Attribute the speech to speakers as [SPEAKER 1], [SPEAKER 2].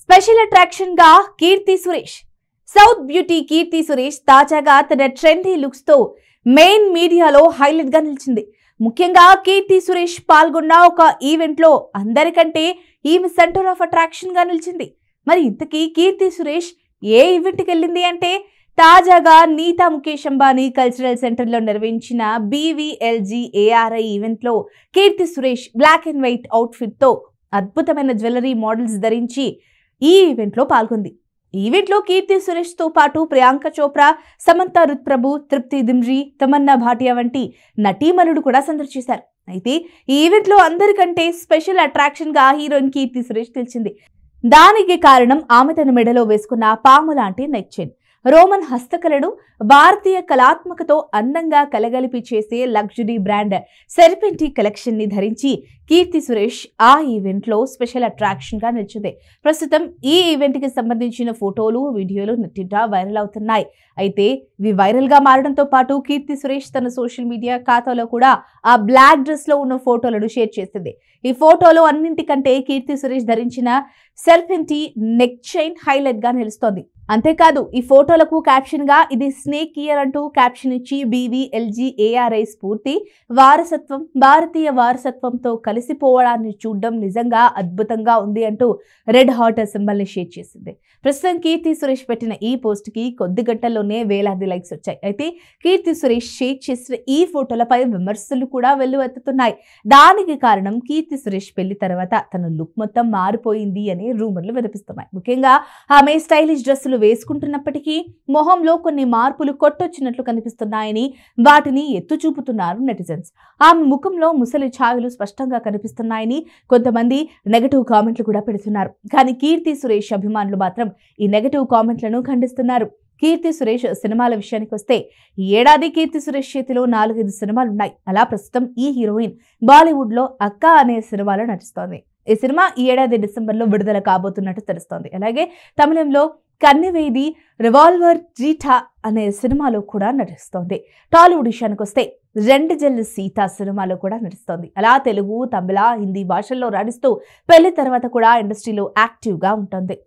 [SPEAKER 1] Special attraction గా Keerthy Suresh. South beauty Keerthy Suresh తాజాగా తన ట్రెండీ లుక్స్ తో మెయిన్ మీడియాలో హైలైట్ గా నిలిచింది. ముఖ్యంగా కీర్తి సురేష్ పాల్గొన్న ఒక ఈవెంట్ లో అందరికంటే ఈమె సెంటర్ ఆఫ్ అట్రాక్షన్ గా నిలిచింది. మరి ఇంతకీ కీర్తి సురేష్ ఏ ఈవెంట్ కి వెళ్ళింది అంటే, తాజాగా నీతా ముఖేష్ అంబానీ కల్చరల్ సెంటర్ లో నిర్వహించిన BVLGARI ఈవెంట్ లో Keerthy Suresh black and white outfit తో అద్భుతమైన జ్యువెలరీ మోడల్స్ ధరించి ఈ ఈవెంట్ లో పాల్గొంది. ఈవెంట్ లో కీర్తి సురేష్ తో పాటు ప్రియాంక చోప్రా, సమంత రుత్ ప్రభు, తృప్తి దిమ్రీ, తమన్నా భాటియా వంటి నటీమణులు కూడా సందర్శించారు. అయితే ఈ ఈవెంట్ లో అందరికంటే స్పెషల్ అట్రాక్షన్ గా హీరోయిన్ కీర్తి సురేష్ నిలిచింది. దానికి కారణం ఆమె తన మెడలో వేసుకున్న పాము లాంటి నెక్ చైన్. రోమన్ హస్తకళను భారతీయ కళాత్మకతో అందంగా కలగలిపి చేసే లగ్జరీ బ్రాండ్ సెర్పెంటీ కలెక్షన్ ని ధరించి కీర్తి సురేష్ ఆ ఈవెంట్ లో స్పెషల్ అట్రాక్షన్ గా నిలిచింది. ప్రస్తుతం ఈ ఈవెంట్ కి సంబంధించిన ఫోటోలు, వీడియోలు నెట్టింట వైరల్ అవుతున్నాయి. అయితే ఇవి వైరల్ గా మారడంతో పాటు కీర్తి సురేష్ తన సోషల్ మీడియా ఖాతాలో కూడా ఆ బ్లాక్ డ్రెస్ లో ఉన్న ఫోటోలను షేర్ చేసింది. ఈ ఫోటోలో అన్నింటికంటే కీర్తి సురేష్ ధరించిన సెర్పెంటీ నెక్ చైన్ హైలైట్ గా నిలుస్తోంది. అంతేకాదు ఈ ఫోటోలకు క్యాప్షన్ గా ఇది స్నేక్ ఇయర్ అంటూ క్యాప్షన్ ఇచ్చి BVLGARI స్ఫూర్తి, వారసత్వం, భారతీయ వారసత్వంతో కలిసిపోవడాన్ని చూడడం నిజంగా అద్భుతంగా ఉంది అంటూ రెడ్ హాట్ సింబల్ ని షేర్ చేసింది. ప్రస్తుతం కీర్తి సురేష్ పెట్టిన ఈ పోస్ట్ కి కొద్ది గంటల్లోనే వేలాది లైక్స్ వచ్చాయి. అయితే కీర్తి సురేష్ షేర్ చేసిన ఈ ఫోటోలపై విమర్శలు కూడా వెల్లువెత్తుతున్నాయి. దానికి కారణం కీర్తి సురేష్ పెళ్లి తర్వాత తన లుక్ మొత్తం మారిపోయింది అనే రూమర్లు వినిపిస్తున్నాయి. ముఖ్యంగా ఆమె స్టైలిష్ డ్రెస్సులు వేసుకుంటున్నప్పటికీ మొహంలో కొన్ని మార్పులు కొట్టొచ్చినట్లు కనిపిస్తున్నాయని వాటిని ఎత్తు చూపుతున్నారు నెటిజన్స్. ఆమె ముఖంలో ముసలి ఛాయలు స్పష్టంగా కనిపిస్తున్నాయని కొంతమంది నెగటివ్ కామెంట్లు కూడా పెడుతున్నారు. కానీ కీర్తి సురేష్ అభిమానులు మాత్రం ఈ నెగటివ్ కామెంట్లను ఖండిస్తున్నారు. కీర్తి సురేష్ సినిమాల విషయానికి వస్తే ఈ ఏడాది కీర్తి సురేష్ చేతిలో 4-5 సినిమాలున్నాయి. అలా ప్రస్తుతం ఈ హీరోయిన్ బాలీవుడ్ లో అక్క అనే సినిమాలో నటిస్తోంది. ఈ సినిమా ఈ ఏడాది డిసెంబర్లో విడుదల కాబోతున్నట్టు తెలుస్తోంది. అలాగే తమిళంలో కన్నెవేది రివాల్వర్ జీఠా అనే సినిమాలో కూడా నటిస్తోంది. టాలీవుడ్ విషయానికి వస్తే రెండు జల్లు సీత సినిమాలో కూడా నటిస్తోంది. అలా తెలుగు, తమిళ, హిందీ భాషల్లో రాణిస్తూ పెళ్లి తర్వాత కూడా ఇండస్ట్రీలో యాక్టివ్ గా ఉంటుంది.